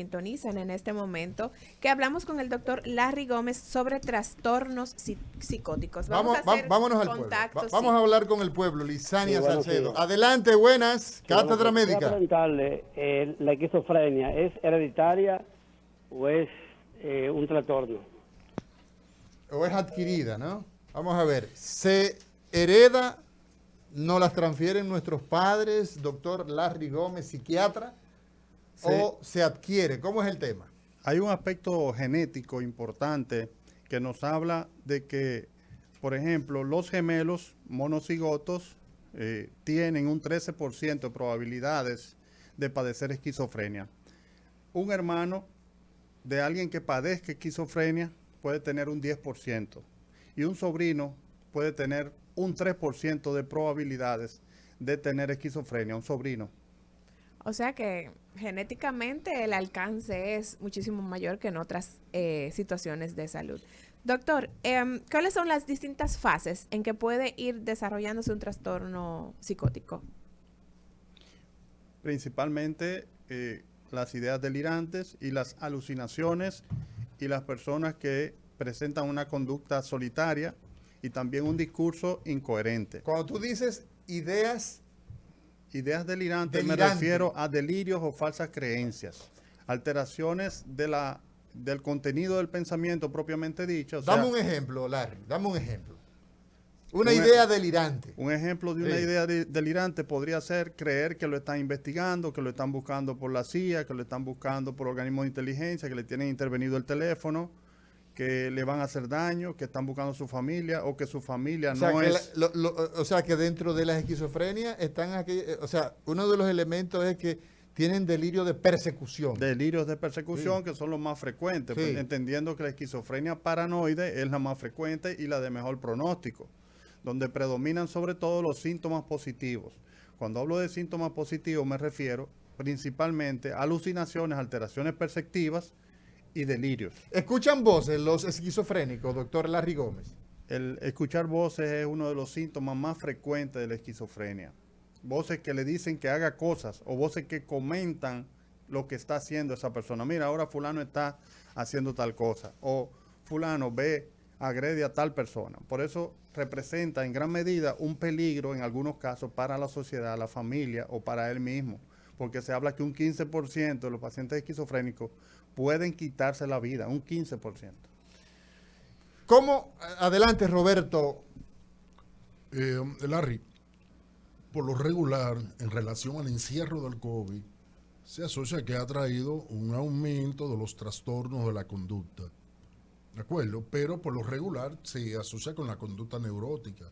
sintonizan en este momento, que hablamos con el doctor Larry Gómez sobre trastornos psicóticos. Vámonos al pueblo. Vamos a hablar con el pueblo. Sí, Lisania buenos Salcedo. días. Adelante, buenas. Sí, Cátedra quería médica. preguntarle, ¿la esquizofrenia es hereditaria o es un trastorno? O es adquirida, ¿no? Vamos a ver. ¿Se hereda, no las transfieren nuestros padres, doctor Larry Gómez, psiquiatra? Sí. ¿O se adquiere? ¿Cómo es el tema? Hay un aspecto genético importante que nos habla de que, por ejemplo, los gemelos monocigotos tienen un 13% de probabilidades de padecer esquizofrenia. Un hermano de alguien que padezca esquizofrenia puede tener un 10% y un sobrino puede tener un 3% de probabilidades de tener esquizofrenia, un sobrino. O sea que genéticamente el alcance es muchísimo mayor que en otras situaciones de salud. Doctor, ¿cuáles son las distintas fases en que puede ir desarrollándose un trastorno psicótico? Principalmente las ideas delirantes y las alucinaciones y las personas que presentan una conducta solitaria y también un discurso incoherente. Cuando tú dices ideas Delirantes, me Delirante. refiero a delirios o falsas creencias, alteraciones del contenido del pensamiento propiamente dicho. Dame un ejemplo, Larry, dame un ejemplo. Una idea delirante. Un ejemplo de una Sí. idea delirante podría ser creer que lo están investigando, que lo están buscando por la CIA, que lo están buscando por organismos de inteligencia, que le tienen intervenido el teléfono, que le van a hacer daño, que están buscando a su familia o que su familia O sea, no que es... o sea, que dentro de la esquizofrenia están aquí, o sea, uno de los elementos es que tienen delirio de persecución. Delirios de persecución, Sí. que son los más frecuentes, Sí. pues, entendiendo que la esquizofrenia paranoide es la más frecuente y la de mejor pronóstico, donde predominan sobre todo los síntomas positivos. Cuando hablo de síntomas positivos me refiero principalmente a alucinaciones, alteraciones perceptivas y delirios. ¿Escuchan voces los esquizofrénicos, doctor Larry Gómez? El escuchar voces es uno de los síntomas más frecuentes de la esquizofrenia. Voces que le dicen que haga cosas o voces que comentan lo que está haciendo esa persona. Mira, ahora fulano está haciendo tal cosa. O fulano ve, agrede a tal persona. Por eso representa en gran medida un peligro en algunos casos para la sociedad, la familia o para él mismo. Porque se habla que un 15% de los pacientes esquizofrénicos pueden quitarse la vida, un 15%. ¿Cómo? Adelante, Roberto. Larry, por lo regular, en relación al encierro del COVID, se asocia que ha traído un aumento de los trastornos de la conducta. ¿De acuerdo? Pero por lo regular se asocia con la conducta neurótica.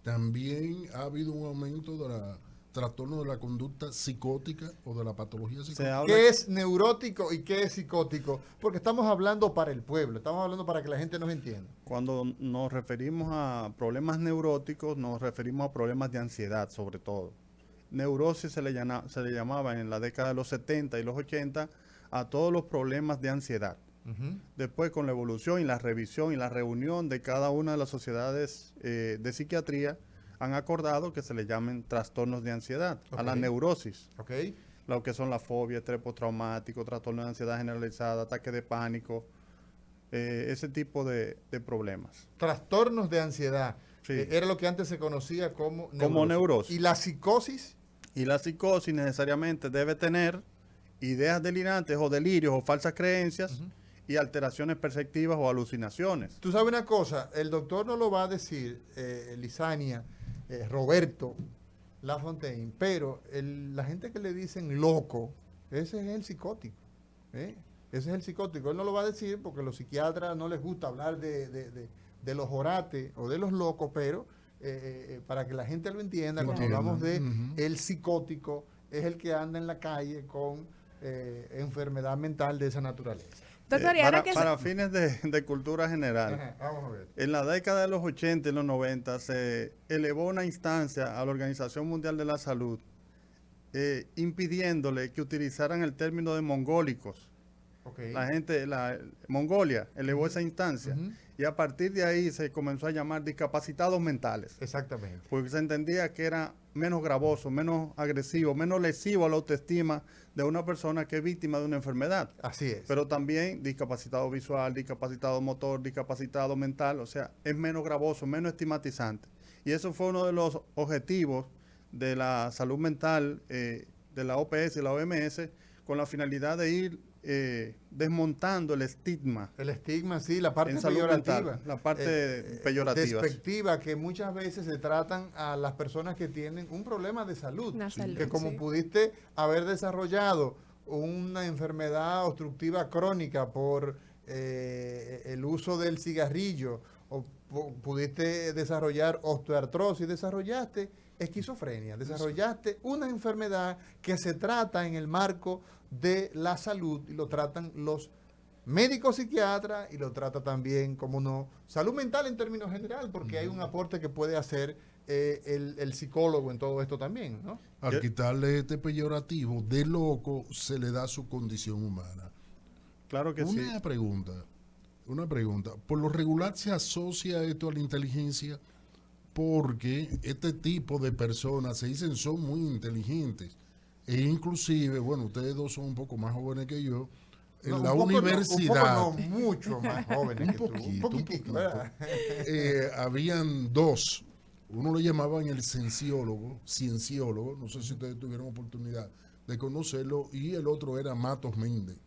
También ha habido un aumento de la trastorno de la conducta psicótica o de la patología Se psicótica. habla ¿Qué es neurótico y qué es psicótico? Porque estamos hablando para el pueblo, estamos hablando para que la gente nos entienda. Cuando nos referimos a problemas neuróticos, nos referimos a problemas de ansiedad, sobre todo. Neurosis se le llamaba en la década de los 70 y los 80 a todos los problemas de ansiedad. Después, con la evolución y la revisión y la reunión de cada una de las sociedades de psiquiatría, han acordado que se le llamen trastornos de ansiedad, a la Ok. neurosis. ¿Ok? Lo que son la fobia, estrés postraumático, trastorno de ansiedad generalizada, ataque de pánico, ese tipo de problemas. Trastornos de ansiedad. Sí. Era lo que antes se conocía como neurosis. ¿Y la psicosis? Y la psicosis necesariamente debe tener ideas delirantes o delirios o falsas creencias y alteraciones perceptivas o alucinaciones. Tú sabes una cosa, el doctor no lo va a decir, Lisania, Roberto Lafontaine, pero la gente que le dicen loco, ese es el psicótico. ¿eh? Ese es el psicótico. Él no lo va a decir porque a los psiquiatras no les gusta hablar de los orates o de los locos, pero para que la gente lo entienda, cuando hablamos de el psicótico, es el que anda en la calle con enfermedad mental de esa naturaleza. Doctor, y ahora que para fines de cultura general, Ajá, vamos a ver. en la década de los 80 y los 90 se elevó una instancia a la Organización Mundial de la Salud impidiéndole que utilizaran el término de mongólicos Ok. Mongolia elevó esa instancia. Ujú. Y a partir de ahí se comenzó a llamar discapacitados mentales. Exactamente. Porque se entendía que era menos gravoso, menos agresivo, menos lesivo a la autoestima de una persona que es víctima de una enfermedad. Así es. Pero también discapacitado visual, discapacitado motor, discapacitado mental, o sea, es menos gravoso, menos estigmatizante. Y eso fue uno de los objetivos de la salud mental de la OPS y la OMS, con la finalidad de ir desmontando el estigma El estigma, sí, la parte en salud peyorativa. mental, la parte peyorativa. Despectiva, que muchas veces se tratan a las personas que tienen un problema de salud. Una salud, Que como sí. pudiste haber desarrollado una enfermedad obstructiva crónica por el uso del cigarrillo, o pudiste desarrollar osteoartrosis, desarrollaste esquizofrenia, desarrollaste una enfermedad que se trata en el marco de la salud y lo tratan los médicos psiquiatras y lo trata también, como no, salud mental en términos general, porque hay un aporte que puede hacer el psicólogo en todo esto también, ¿no? Al quitarle este peyorativo de loco, se le da su condición humana. Claro que sí. Una pregunta. Por lo regular se asocia esto a la inteligencia porque este tipo de personas se dicen son muy inteligentes. E inclusive, bueno, ustedes dos son un poco más jóvenes que yo, en No, la un poco universidad, no, mucho más jóvenes que tú. un poquito, ¿verdad? habían dos. Uno lo llamaban el cienciólogo, no sé si ustedes tuvieron oportunidad de conocerlo, y el otro era Matos Méndez,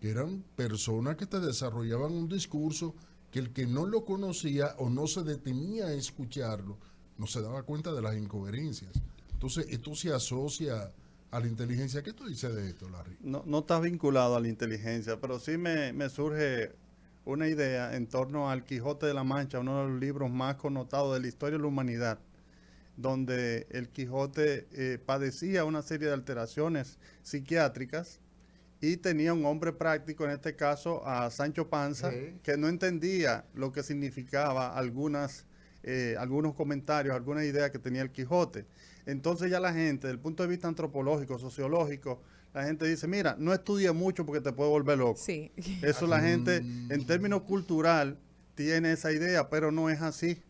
que eran personas que te desarrollaban un discurso que el que no lo conocía o no se detenía a escucharlo, no se daba cuenta de las incoherencias. Entonces, esto se asocia a la inteligencia. ¿Qué tú dices de esto, Larry? No está vinculado a la inteligencia, pero sí me surge una idea en torno al Quijote de la Mancha, uno de los libros más connotados de la historia de la humanidad, donde el Quijote padecía una serie de alteraciones psiquiátricas y tenía un hombre práctico, en este caso a Sancho Panza, Sí. que no entendía lo que significaba algunos comentarios, algunas ideas que tenía el Quijote. Entonces ya la gente, desde el punto de vista antropológico, sociológico, la gente dice, mira, no estudie mucho porque te puede volver loco. Sí. Eso la gente, en términos cultural, tiene esa idea, pero no es así.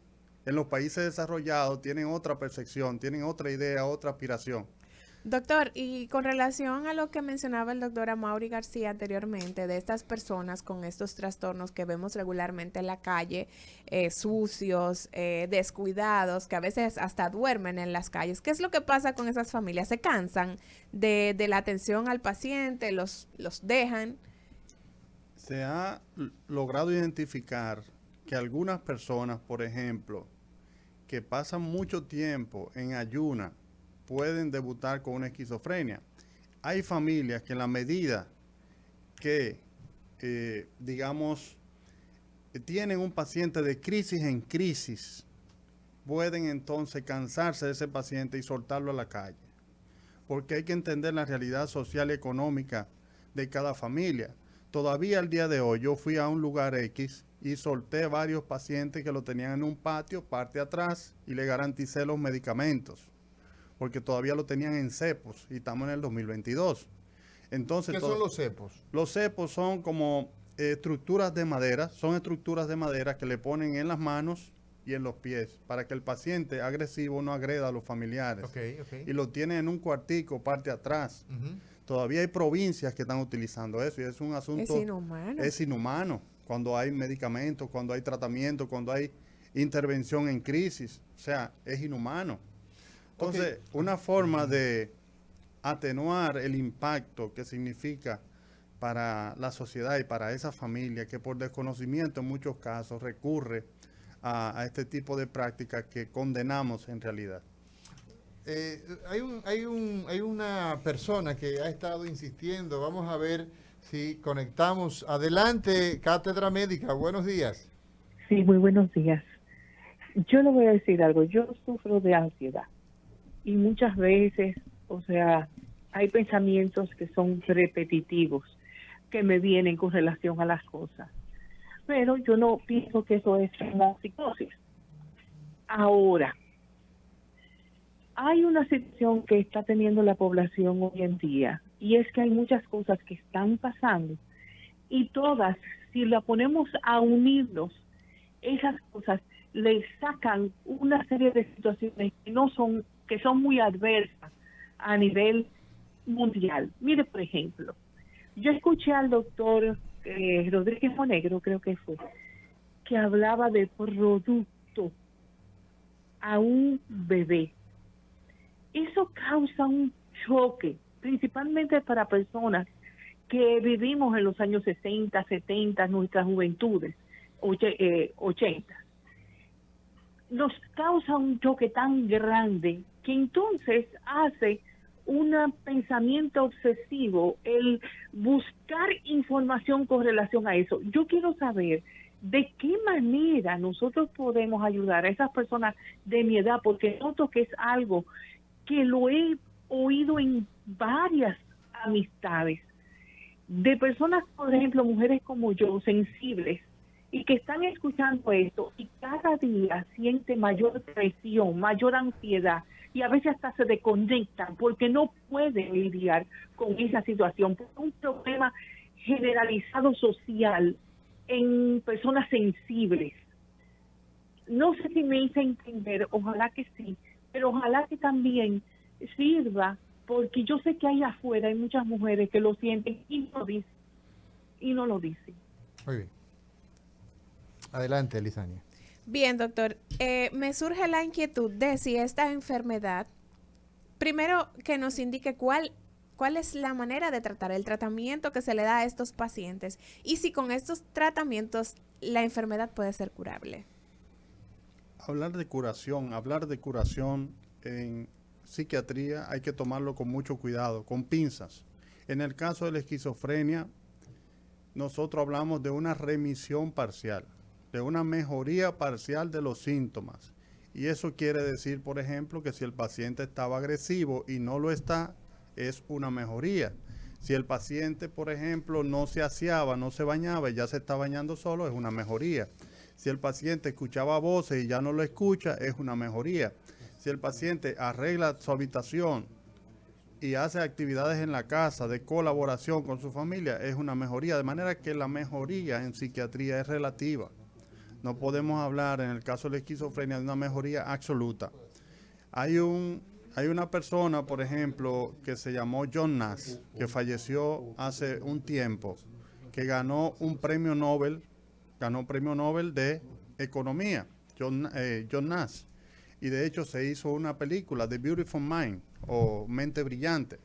En los países desarrollados tienen otra percepción, tienen otra idea, otra aspiración. Doctor, y con relación a lo que mencionaba el doctor Amaury García anteriormente, de estas personas con estos trastornos que vemos regularmente en la calle, sucios, descuidados, que a veces hasta duermen en las calles, ¿qué es lo que pasa con esas familias? ¿Se cansan de la atención al paciente, los dejan? Se ha logrado identificar que algunas personas, por ejemplo, que pasan mucho tiempo en ayuna, pueden debutar con una esquizofrenia. Hay familias que en la medida que, tienen un paciente de crisis en crisis, pueden entonces cansarse de ese paciente y soltarlo a la calle. Porque hay que entender la realidad social y económica de cada familia. Todavía al día de hoy yo fui a un lugar X y solté varios pacientes que lo tenían en un patio, parte atrás, y le garanticé los medicamentos, porque todavía lo tenían en cepos y estamos en el 2022. Entonces, ¿Qué son los cepos? Los cepos son como estructuras de madera, que le ponen en las manos y en los pies para que el paciente agresivo no agreda a los familiares. Y lo tienen en un cuartico, parte atrás. Ujú. Todavía hay provincias que están utilizando eso y es un asunto... Es inhumano. Cuando hay medicamentos, cuando hay tratamiento, cuando hay intervención en crisis. O sea, es inhumano. Entonces, una forma de atenuar el impacto que significa para la sociedad y para esa familia que por desconocimiento en muchos casos recurre a este tipo de prácticas que condenamos en realidad. Hay una persona que ha estado insistiendo. Vamos a ver si conectamos. Adelante, Cátedra Médica. Buenos días. Sí, muy buenos días. Yo le voy a decir algo. Yo sufro de ansiedad. Y muchas veces, o sea, hay pensamientos que son repetitivos, que me vienen con relación a las cosas. Pero yo no pienso que eso es una psicosis. Ahora, hay una situación que está teniendo la población hoy en día, y es que hay muchas cosas que están pasando Y todas, si la ponemos a unirnos, esas cosas le sacan una serie de situaciones que son muy adversas a nivel mundial. Mire, por ejemplo, yo escuché al doctor Rodríguez Monegro, creo que fue, que hablaba de producto a un bebé. Eso causa un choque, principalmente para personas que vivimos en los años 60, 70, nuestras juventudes, 80. Nos causa un choque tan grande que entonces hace un pensamiento obsesivo el buscar información con relación a eso. Yo quiero saber de qué manera nosotros podemos ayudar a esas personas de mi edad, porque noto que es algo que lo he oído en varias amistades, de personas, por ejemplo, mujeres como yo, sensibles, y que están escuchando esto y cada día sienten mayor presión, mayor ansiedad, y a veces hasta se desconectan porque no pueden lidiar con esa situación, por un problema generalizado social en personas sensibles. No sé si me hice entender, ojalá que sí, pero ojalá que también sirva, porque yo sé que ahí afuera hay muchas mujeres que lo sienten y no lo dicen. Muy bien. Adelante, Lisania. Bien, doctor. Me surge la inquietud de si esta enfermedad, primero que nos indique cuál es la manera de tratar, el tratamiento que se le da a estos pacientes y si con estos tratamientos la enfermedad puede ser curable. Hablar de curación en psiquiatría hay que tomarlo con mucho cuidado, con pinzas. En el caso de la esquizofrenia, nosotros hablamos de una remisión parcial, de una mejoría parcial de los síntomas. Y eso quiere decir, por ejemplo, que si el paciente estaba agresivo y no lo está, es una mejoría. Si el paciente, por ejemplo, no se aseaba, no se bañaba y ya se está bañando solo, es una mejoría. Si el paciente escuchaba voces y ya no lo escucha, es una mejoría. Si el paciente arregla su habitación y hace actividades en la casa de colaboración con su familia, es una mejoría. De manera que la mejoría en psiquiatría es relativa. No podemos hablar, en el caso de la esquizofrenia, de una mejoría absoluta. Hay una persona, por ejemplo, que se llamó John Nash, que falleció hace un tiempo, que ganó un premio Nobel de Economía, John Nash. Y de hecho se hizo una película, The Beautiful Mind, o Mente Brillante.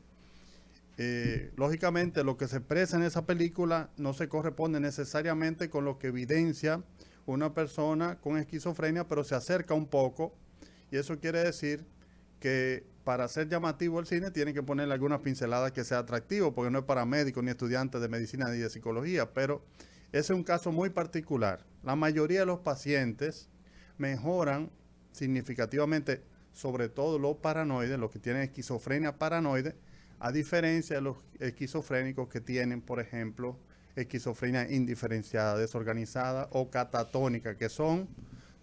Lógicamente lo que se expresa en esa película no se corresponde necesariamente con lo que evidencia una persona con esquizofrenia, pero se acerca un poco, y eso quiere decir que para ser llamativo el cine tiene que ponerle algunas pinceladas que sea atractivo, porque no es para médicos, ni estudiantes de medicina, ni de psicología, pero ese es un caso muy particular. La mayoría de los pacientes mejoran significativamente, sobre todo los paranoides, los que tienen esquizofrenia paranoide, a diferencia de los esquizofrénicos que tienen, por ejemplo, esquizofrenia indiferenciada, desorganizada o catatónica, que son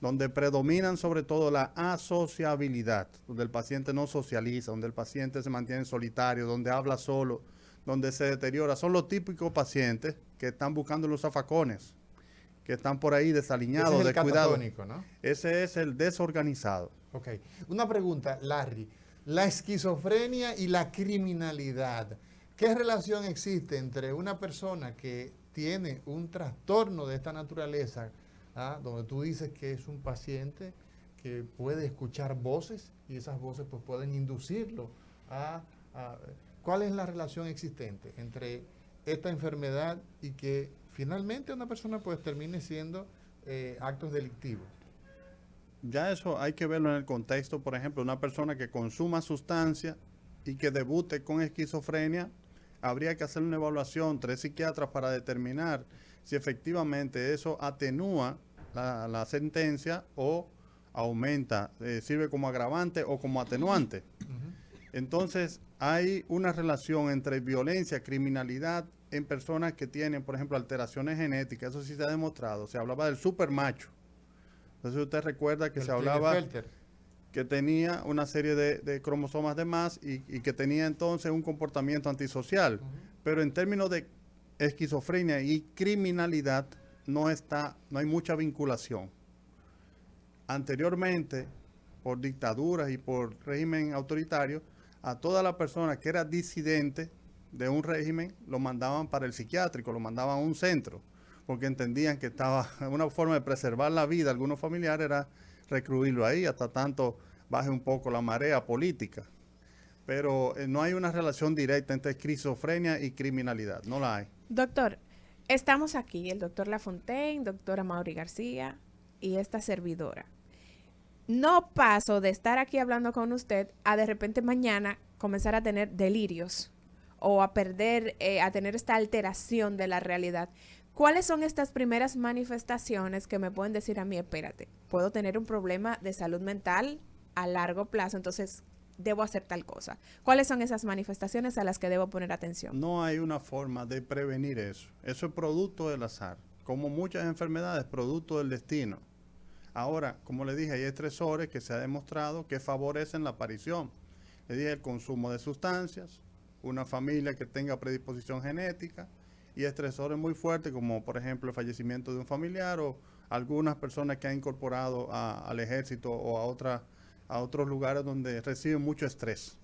donde predominan sobre todo la asociabilidad, donde el paciente no socializa, donde el paciente se mantiene solitario, donde habla solo, donde se deteriora. Son los típicos pacientes que están buscando los zafacones, que están por ahí desaliñados, Ese es el descuidados. catatónico, ¿no? Ese es el desorganizado. Ok. Una pregunta, Larry. La esquizofrenia y la criminalidad. ¿Qué relación existe entre una persona que tiene un trastorno de esta naturaleza, donde tú dices que es un paciente que puede escuchar voces y esas voces pues pueden inducirlo ¿cuál es la relación existente entre esta enfermedad y que finalmente una persona pues termine siendo actos delictivos? Ya eso hay que verlo en el contexto, por ejemplo, una persona que consuma sustancia y que debute con esquizofrenia, habría que hacer una evaluación, 3 psiquiatras para determinar si efectivamente eso atenúa la sentencia o aumenta, sirve como agravante o como atenuante. Entonces, hay una relación entre violencia, criminalidad en personas que tienen, por ejemplo, alteraciones genéticas. Eso sí se ha demostrado. Se hablaba del supermacho. Entonces, usted recuerda que se hablaba que tenía una serie de cromosomas de más y que tenía entonces un comportamiento antisocial. Pero en términos de esquizofrenia y criminalidad no hay mucha vinculación. Anteriormente, por dictaduras y por régimen autoritario, a toda la persona que era disidente de un régimen lo mandaban para el psiquiátrico, lo mandaban a un centro, porque entendían que una forma de preservar la vida de algunos familiares era recluirlo ahí hasta tanto baje un poco la marea política. Pero no hay una relación directa entre esquizofrenia y criminalidad, no la hay. Doctor, estamos aquí, el doctor Lafontaine, doctora Mauri García y esta servidora. No paso de estar aquí hablando con usted a de repente mañana comenzar a tener delirios o a perder, a tener esta alteración de la realidad. ¿Cuáles son estas primeras manifestaciones que me pueden decir a mí, espérate, puedo tener un problema de salud mental a largo plazo, entonces debo hacer tal cosa? ¿Cuáles son esas manifestaciones a las que debo poner atención? No hay una forma de prevenir eso. Eso es producto del azar. Como muchas enfermedades, producto del destino. Ahora, como le dije, hay estresores que se ha demostrado que favorecen la aparición. Le dije el consumo de sustancias, una familia que tenga predisposición genética y estresores muy fuertes como por ejemplo el fallecimiento de un familiar o algunas personas que han incorporado al ejército o a otros lugares donde reciben mucho estrés.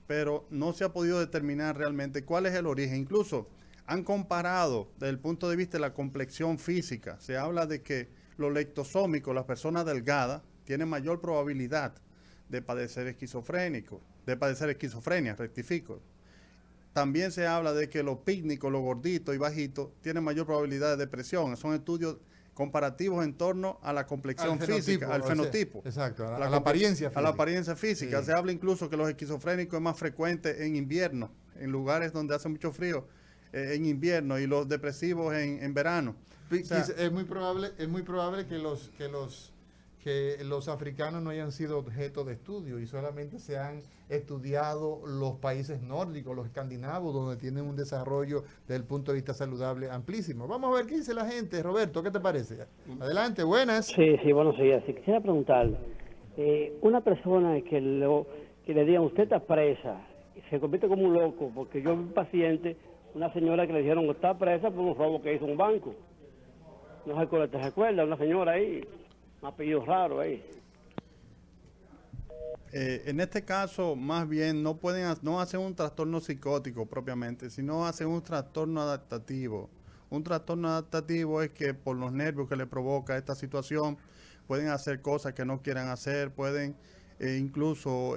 Pero no se ha podido determinar realmente cuál es el origen. Incluso han comparado desde el punto de vista de la complexión física. Se habla de que los lectosómicos, las personas delgadas, tienen mayor probabilidad de padecer esquizofrenia, rectifico. También se habla de que los pícnicos, los gorditos y bajitos, tienen mayor probabilidad de depresión. Son estudios comparativos en torno a la complexión física, al fenotipo. Exacto, a la apariencia física. A la apariencia física. Sí. Se habla incluso que los esquizofrénicos es más frecuente en invierno, en lugares donde hace mucho frío, en invierno, y los depresivos en verano. O sea, es muy probable que los africanos no hayan sido objeto de estudio y solamente se han estudiado los países nórdicos, los escandinavos, donde tienen un desarrollo desde el punto de vista saludable amplísimo. Vamos a ver qué dice la gente. Roberto, ¿qué te parece? Adelante, buenas. Sí, buenos días. Si quisiera preguntarle, una persona que le digan, usted está presa, y se convierte como un loco, porque yo vi un paciente, una señora que le dijeron que está presa por un robo que hizo un banco. No sé si te recuerda, una señora ahí, un apellido raro ahí. En este caso, más bien, no hacen un trastorno psicótico propiamente, sino hacen un trastorno adaptativo. Un trastorno adaptativo es que por los nervios que le provoca esta situación, pueden hacer cosas que no quieran hacer, pueden incluso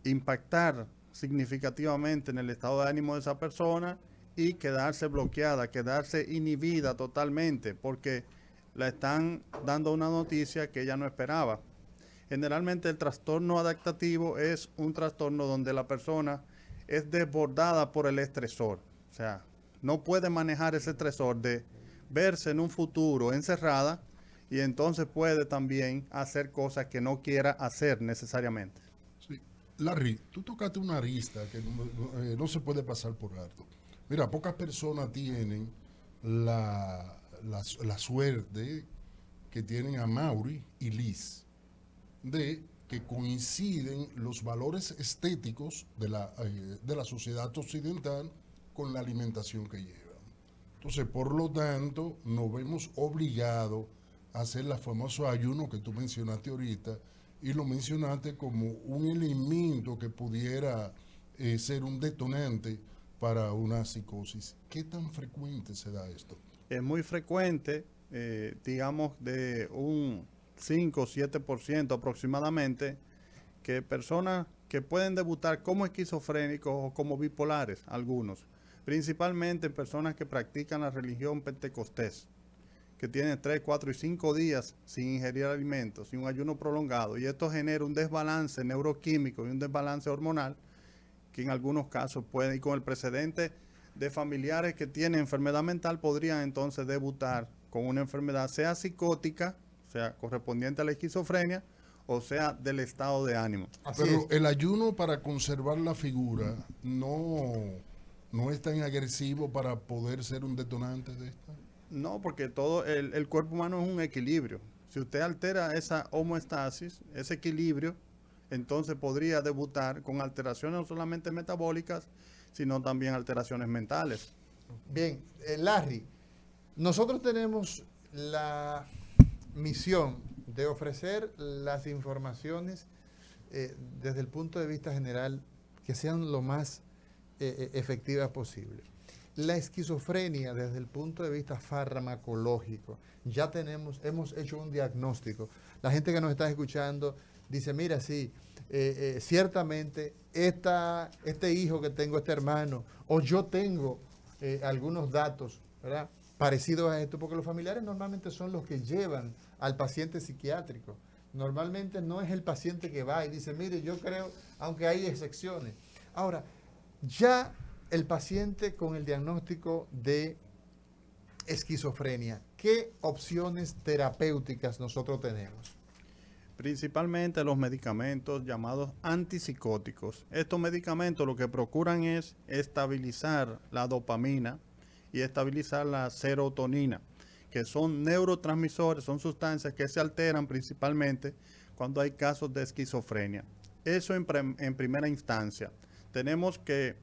impactar significativamente en el estado de ánimo de esa persona y quedarse bloqueada, quedarse inhibida totalmente, porque le están dando una noticia que ella no esperaba. Generalmente el trastorno adaptativo es un trastorno donde la persona es desbordada por el estresor. O sea, no puede manejar ese estresor de verse en un futuro encerrada y entonces puede también hacer cosas que no quiera hacer necesariamente. Sí. Larry, tú tocaste una arista que no se puede pasar por alto. Mira, pocas personas tienen la suerte que tienen a Mauri y Liz, de que coinciden los valores estéticos de la sociedad occidental con la alimentación que llevan. Entonces, por lo tanto, nos vemos obligados a hacer el famoso ayuno que tú mencionaste ahorita, y lo mencionaste como un elemento que pudiera ser un detonante para una psicosis. ¿Qué tan frecuente se da esto? Es muy frecuente, digamos de un 5 o 7% aproximadamente, que personas que pueden debutar como esquizofrénicos o como bipolares, algunos, principalmente personas que practican la religión pentecostés, que tienen 3, 4 y 5 días sin ingerir alimentos, sin un ayuno prolongado, y esto genera un desbalance neuroquímico y un desbalance hormonal que en algunos casos puede, y con el precedente de familiares que tienen enfermedad mental, podrían entonces debutar con una enfermedad, sea psicótica, o sea, correspondiente a la esquizofrenia, o sea, del estado de ánimo. Pero el ayuno para conservar la figura no es tan agresivo para poder ser un detonante de esta. No, porque todo el cuerpo humano es un equilibrio. Si usted altera esa homeostasis, ese equilibrio, entonces podría debutar con alteraciones no solamente metabólicas, sino también alteraciones mentales. Bien, Larry, nosotros tenemos la misión de ofrecer las informaciones desde el punto de vista general que sean lo más efectivas posible. La esquizofrenia desde el punto de vista farmacológico, ya hemos hecho un diagnóstico. La gente que nos está escuchando dice, mira, sí, ciertamente este hijo que tengo, este hermano, o yo tengo algunos datos, ¿verdad?, parecidos a esto, porque los familiares normalmente son los que llevan al paciente psiquiátrico. Normalmente no es el paciente que va y dice, mire, yo creo, aunque hay excepciones. Ahora, ya el paciente con el diagnóstico de esquizofrenia, ¿qué opciones terapéuticas nosotros tenemos? Principalmente los medicamentos llamados antipsicóticos. Estos medicamentos lo que procuran es estabilizar la dopamina y estabilizar la serotonina, que son neurotransmisores, son sustancias que se alteran principalmente cuando hay casos de esquizofrenia. Eso en primera instancia. Tenemos que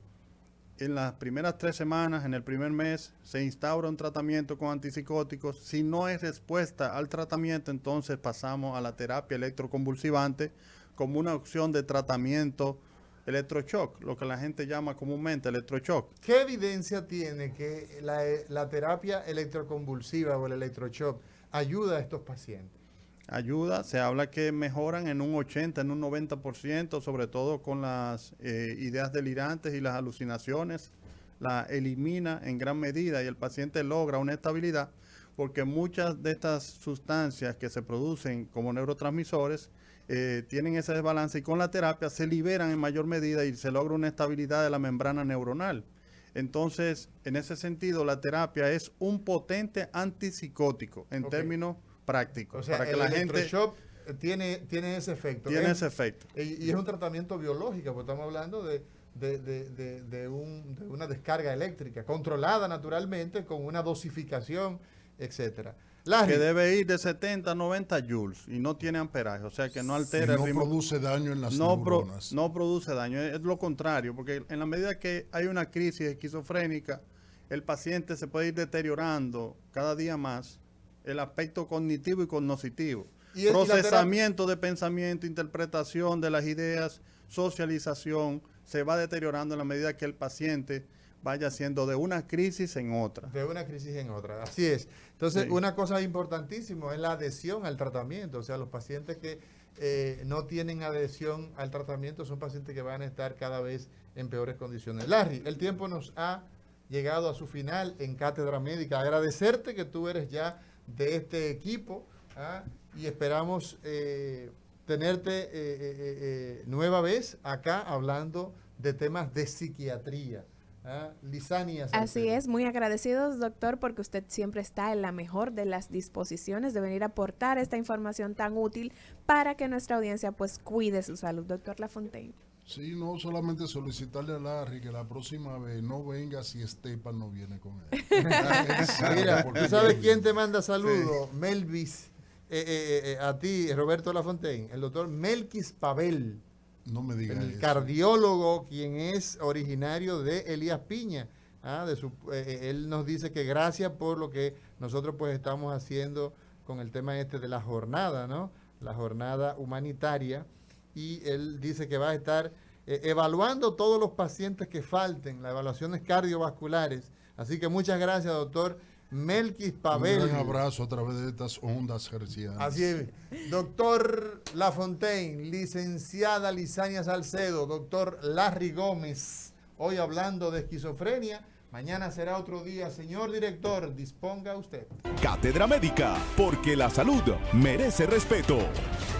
en las primeras 3 semanas, en el primer mes, se instaura un tratamiento con antipsicóticos. Si no hay respuesta al tratamiento, entonces pasamos a la terapia electroconvulsivante como una opción de tratamiento electroshock, lo que la gente llama comúnmente electroshock. ¿Qué evidencia tiene que la terapia electroconvulsiva o el electroshock ayuda a estos pacientes? Ayuda, se habla que mejoran en un 80, en un 90%, sobre todo con las ideas delirantes y las alucinaciones, la elimina en gran medida y el paciente logra una estabilidad, porque muchas de estas sustancias que se producen como neurotransmisores tienen ese desbalance y con la terapia se liberan en mayor medida y se logra una estabilidad de la membrana neuronal. Entonces, en ese sentido, la terapia es un potente antipsicótico en términos prácticos. O sea, para que el la gente electroshock tiene ese efecto. tiene ese efecto. Y es un tratamiento biológico, porque estamos hablando de una descarga eléctrica, controlada naturalmente, con una dosificación, etcétera. Que debe ir de 70 a 90 joules y no tiene amperaje, o sea que no altera y no el ritmo. produce daño en las neuronas. No produce daño, es lo contrario, porque en la medida que hay una crisis esquizofrénica, el paciente se puede ir deteriorando cada día más el aspecto cognitivo y cognoscitivo. Procesamiento de pensamiento, interpretación de las ideas, socialización, se va deteriorando en la medida que el paciente vaya siendo de una crisis en otra. De una crisis en otra, así es. Entonces, sí, una cosa importantísima es la adhesión al tratamiento. O sea, los pacientes que no tienen adhesión al tratamiento son pacientes que van a estar cada vez en peores condiciones. Larry, el tiempo nos ha llegado a su final en Cátedra Médica. Agradecerte que tú eres ya de este equipo, y esperamos tenerte nueva vez acá hablando de temas de psiquiatría. Lisania Salcedo. Así es, muy agradecidos, doctor, porque usted siempre está en la mejor de las disposiciones de venir a aportar esta información tan útil para que nuestra audiencia pues cuide su salud. Doctor Lafontaine. Sí, no solamente solicitarle a Larry que la próxima vez no venga si Estepan no viene con él. Mira, ¿tú sabes quién te manda saludos? Sí. Melvis, a ti, Roberto Lafontaine, el doctor Melquis Pavel. No me digas el eso. Cardiólogo, quien es originario de Elías Piña. Él nos dice que gracias por lo que nosotros pues estamos haciendo con el tema de la jornada, ¿no? La jornada humanitaria. Y él dice que va a estar evaluando todos los pacientes que falten, las evaluaciones cardiovasculares. Así que muchas gracias, doctor Melquis Pavel. Un gran abrazo a través de estas ondas hercianas. Así es. Doctor Lafontaine, licenciada Lisania Salcedo, doctor Larry Gómez, hoy hablando de esquizofrenia. Mañana será otro día. Señor director, disponga usted. Cátedra Médica, porque la salud merece respeto.